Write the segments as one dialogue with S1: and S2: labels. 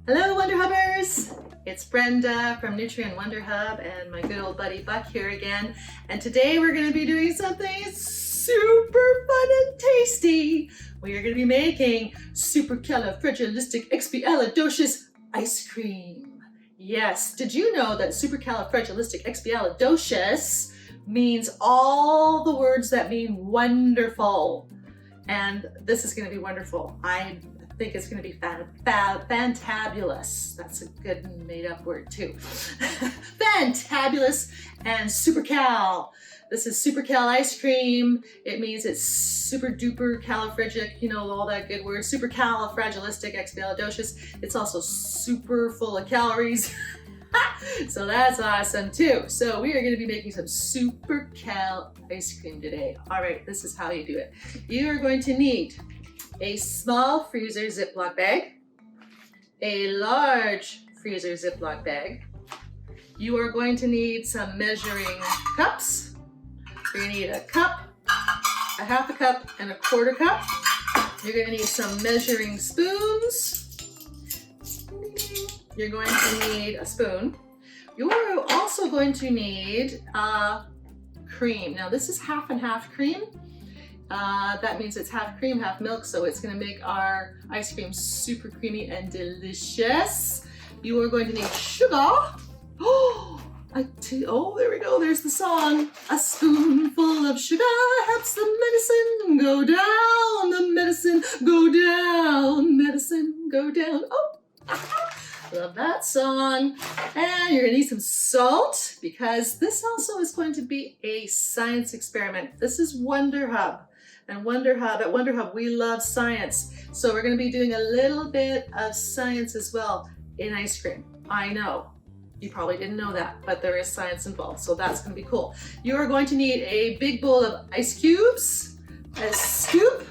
S1: Hello Wonder Hubbers! It's Brenda from Nutrient Wonder Hub and my good old buddy Buck here again. And today we're going to be doing something super fun and tasty. We are going to be making Supercalifragilisticexpialidocious ice cream. Yes, did you know that Supercalifragilisticexpialidocious means all the words that mean wonderful? And this is going to be wonderful. I think it's going to be fantabulous. That's a good made-up word too. Fantabulous and supercal. This is supercal ice cream. It means it's super duper califragic, you know, all that good word. Supercalifragilisticexpialidocious. It's also super full of calories. So that's awesome too. So we are going to be making some supercal ice cream today. All right, this is how you do it. You are going to need a small freezer Ziploc bag, a large freezer Ziploc bag. You are going to need some measuring cups. You're going to need a cup, a half a cup, and a quarter cup. You're going to need some measuring spoons. You're going to need a spoon. You're also going to need cream. Now this is half and half cream. That means it's half cream, half milk, so it's going to make our ice cream super creamy and delicious. You are going to need sugar. Oh, there we go. There's the song. A spoonful of sugar helps the medicine go down. The medicine go down. Medicine go down. Oh, love that song. And you're going to need some salt because this also is going to be a science experiment. This is Wonder Hub. And at Wonder Hub, we love science. So we're going to be doing a little bit of science as well in ice cream. I know, you probably didn't know that, but there is science involved. So that's going to be cool. You are going to need a big bowl of ice cubes, a scoop,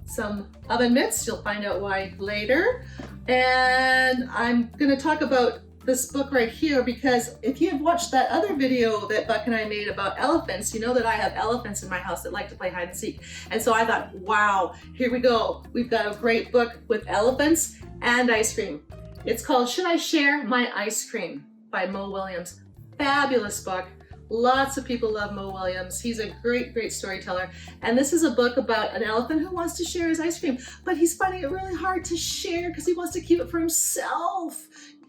S1: some oven mitts. You'll find out why later. And I'm going to talk about this book right here because if you have watched that other video that Buck and I made about elephants, you know that I have elephants in my house that like to play hide and seek. And so I thought, wow, here we go. We've got a great book with elephants and ice cream. It's called Should I Share My Ice Cream by Mo Williams. Fabulous book. Lots of people love Mo Williams. He's a great, great storyteller. And this is a book about an elephant who wants to share his ice cream, but he's finding it really hard to share because he wants to keep it for himself.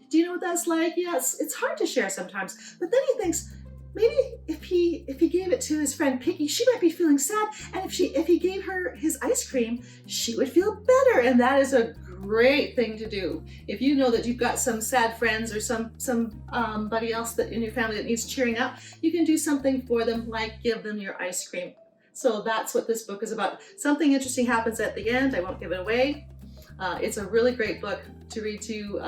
S1: Do you know what that's like? Yes, it's hard to share sometimes. But then he thinks, maybe if he gave it to his friend Piggy, she might be feeling sad. And if he gave her his ice cream, she would feel better. And that is a great thing to do. If you know that you've got some sad friends or somebody else that in your family that needs cheering up, you can do something for them, like give them your ice cream. So that's what this book is about. Something interesting happens at the end. I won't give it away. It's a really great book to read to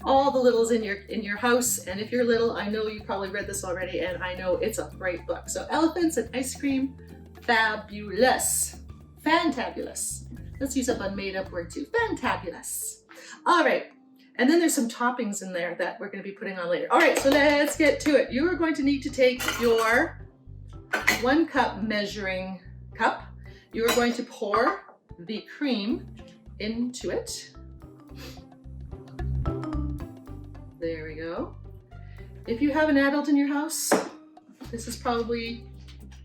S1: all the littles in your house. And if you're little, I know you probably read this already, and I know it's a great book. So elephants and ice cream, fabulous, fantabulous. Let's use up a made-up word too, fantabulous. All right, and then there's some toppings in there that we're going to be putting on later. All right, so let's get to it. You are going to need to take your 1 cup measuring cup. You are going to pour the cream into it. There we go. If you have an adult in your house, this is probably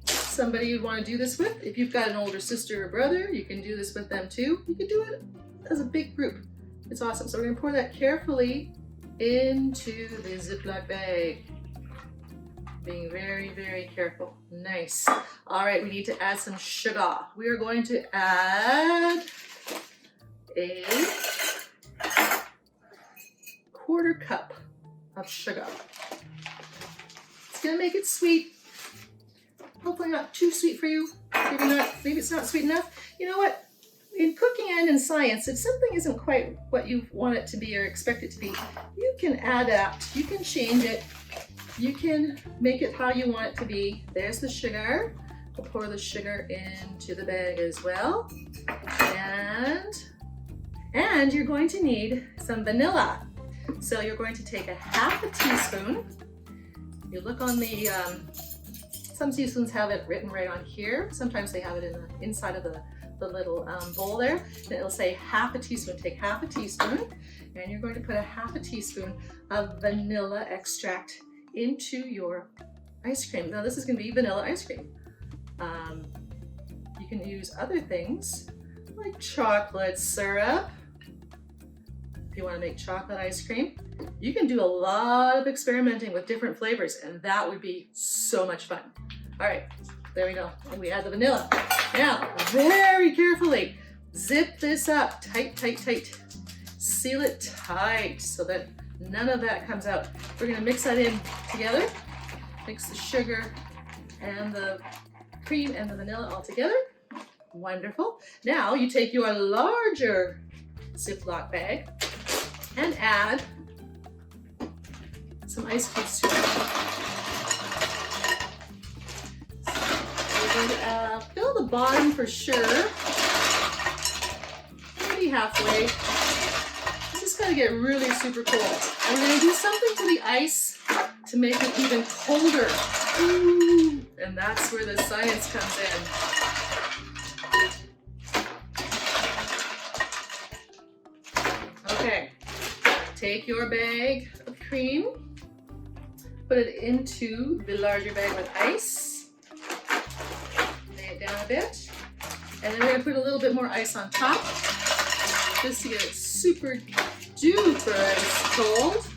S1: somebody you'd want to do this with. If you've got an older sister or brother, you can do this with them too. You can do it as a big group. It's awesome. So we're going to pour that carefully into the Ziploc bag. Being very, very careful. Nice. All right, we need to add some sugar. We are going to add a quarter cup of sugar. It's going to make it sweet. Hopefully not too sweet for you. Maybe it's not sweet enough. You know what? In cooking and in science, if something isn't quite what you want it to be or expect it to be, you can adapt. You can change it. You can make it how you want it to be. There's the sugar. We'll pour the sugar into the bag as well. And you're going to need some vanilla. So you're going to take a half a teaspoon. You look on the Some teaspoons have it written right on here. Sometimes they have it in the inside of the the little bowl there, and it'll say half a teaspoon. Take half a teaspoon, and you're going to put a half a teaspoon of vanilla extract into your ice cream. Now this is going to be vanilla ice cream. You can use other things like chocolate syrup. If you want to make chocolate ice cream, you can do a lot of experimenting with different flavors, and that would be so much fun. All right, there we go. And we add the vanilla. Now, very carefully, zip this up tight, tight, tight. Seal it tight so that none of that comes out. We're gonna mix that in together. Mix the sugar and the cream and the vanilla all together. Wonderful. Now you take your larger Ziploc bag and add some ice cubes to it. So we're going to fill the bottom for sure. Maybe halfway. It's just going to get really super cold. And we're going to do something to the ice to make it even colder. Ooh, and that's where the science comes in. Okay, take your bag of cream, put it into the larger bag with ice, lay it down a bit, and then we're gonna put a little bit more ice on top, just to get it super duper ice cold.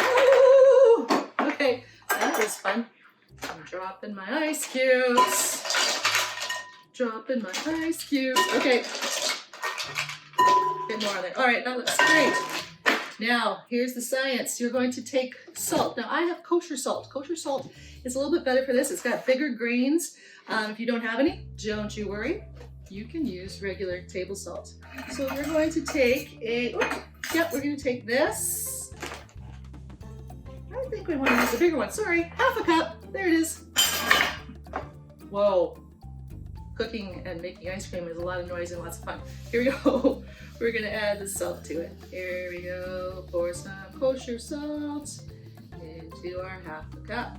S1: Ooh, okay, that was fun. I'm dropping my ice cubes. Dropping my ice cubes. Okay. Bit more on there. All right, that looks great. Now, here's the science. You're going to take salt. Now, I have kosher salt. Kosher salt is a little bit better for this. It's got bigger grains. If you don't have any, don't you worry. You can use regular table salt. So we're going to take we're going to take this. I think we want to use a bigger one. Sorry, half a cup. There it is. Whoa. Cooking and making ice cream is a lot of noise and lots of fun. Here we go. We're gonna add the salt to it. Here we go. Pour some kosher salt into our half a cup.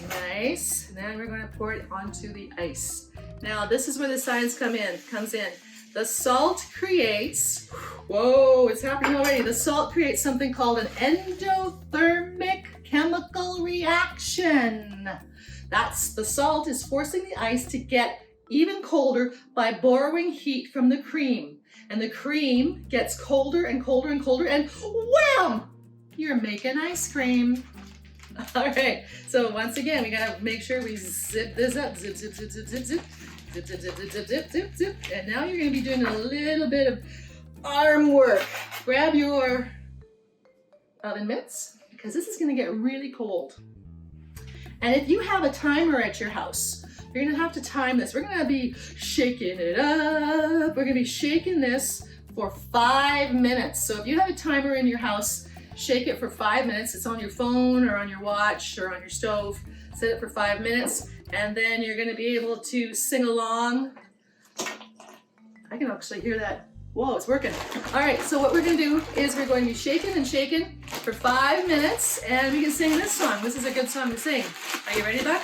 S1: Nice. And then we're gonna pour it onto the ice. Now this is where the science comes in. The salt creates, whoa, it's happening already. The salt creates something called an endothermic chemical reaction. That's the salt is forcing the ice to get even colder by borrowing heat from the cream. And the cream gets colder and colder and colder, and wham! You're making ice cream. All right, so once again, we gotta make sure we zip this up. Zip, zip, zip, zip, zip, zip. Zip, zip, zip, zip, zip, zip, zip, zip. And now you're gonna be doing a little bit of arm work. Grab your oven mitts, because this is gonna get really cold. And if you have a timer at your house, you're gonna have to time this. We're gonna be shaking it up. We're gonna be shaking this for 5 minutes. So if you have a timer in your house, shake it for 5 minutes. It's on your phone or on your watch or on your stove. Set it for 5 minutes, and then you're gonna be able to sing along. I can actually hear that. Whoa, it's working. All right, so what we're gonna do is we're going to be shaking and shaking for 5 minutes, and we can sing this song. This is a good song to sing. Are you ready, Buck?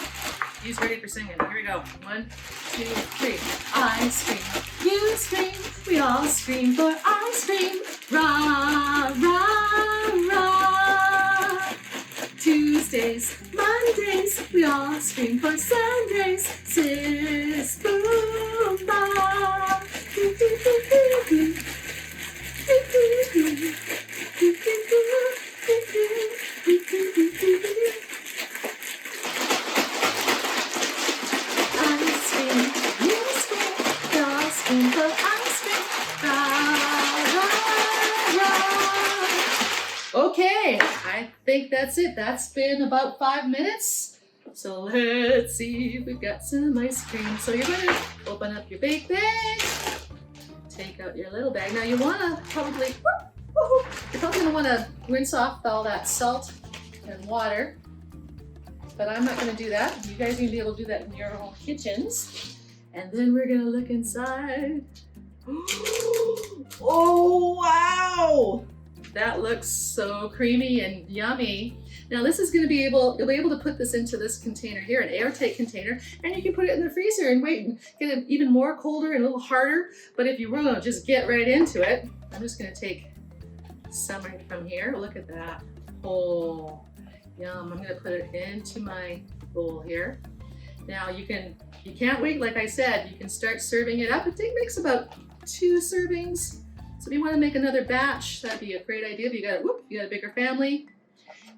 S1: He's ready for singing. Here we go. 1, 2, 3. I scream, you scream, we all scream for ice cream. Rah, rah, rah. Tuesdays, Mondays, we all scream for Sundays. Sis, boom, ba. Do, do, do, do, do. Do, do, do. Do, do, do, do, do, do, do, do, do. Ice cream, you scream, we all scream for ice cream. Rah, rah, rah. Okay, I think that's it. That's been about 5 minutes. So let's see if we've got some ice cream. So you're gonna open up your bake bag, take out your little bag. Now you wanna probably, you're probably gonna wanna rinse off all that salt and water, but I'm not gonna do that. You guys are gonna be able to do that in your own kitchens. And then we're gonna look inside. Oh, wow! That looks so creamy and yummy. Now this is going to be you'll be able to put this into this container here, an airtight container, and you can put it in the freezer and wait and get it even more colder and a little harder. But if you want to just get right into it, I'm just going to take some from here. Look at that. Oh, yum. I'm going to put it into my bowl here. Now you can't wait, like I said, you can start serving it up. It makes about 2 servings. So if you want to make another batch, that'd be a great idea. If you got a bigger family.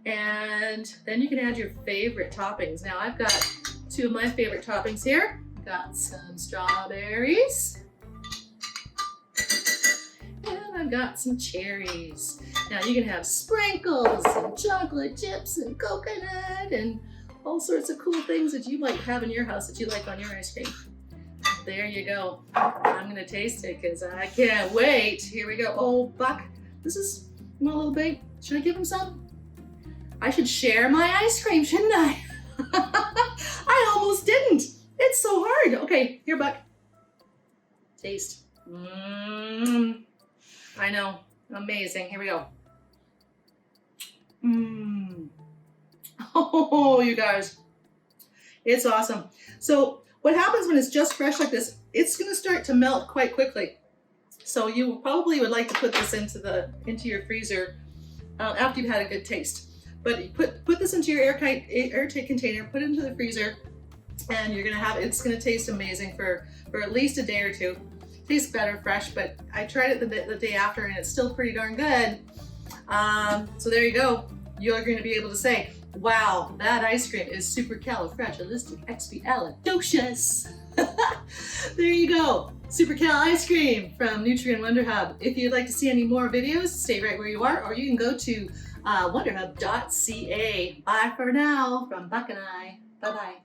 S1: And then you can add your favorite toppings. Now I've got 2 of my favorite toppings here. Got some strawberries. And I've got some cherries. Now you can have sprinkles and chocolate chips and coconut and all sorts of cool things that you might have in your house that you like on your ice cream. There you go. I'm gonna taste it because I can't wait. Here we go. Oh, Buck, you want a little bit? Should I give him some? I should share my ice cream, shouldn't I? I almost didn't. It's so hard. Okay, here, Buck. Taste. I know. Amazing. Here we go. Oh, you guys. It's awesome. So what happens when it's just fresh like this, it's going to start to melt quite quickly. So you probably would like to put this into your freezer after you've had a good taste. But put this into your airtight container, put it into the freezer, and you're gonna it's gonna taste amazing for at least a day or 2. Tastes better fresh, but I tried it the day after and it's still pretty darn good. So there you go. You're gonna be able to say, wow, that ice cream is supercalifragilisticexpialidocious. There you go. Supercal ice cream from Nutrient Wonder Hub. If you'd like to see any more videos, stay right where you are, or you can go to wonderhub.ca. Bye for now from Buck and I. Bye-bye.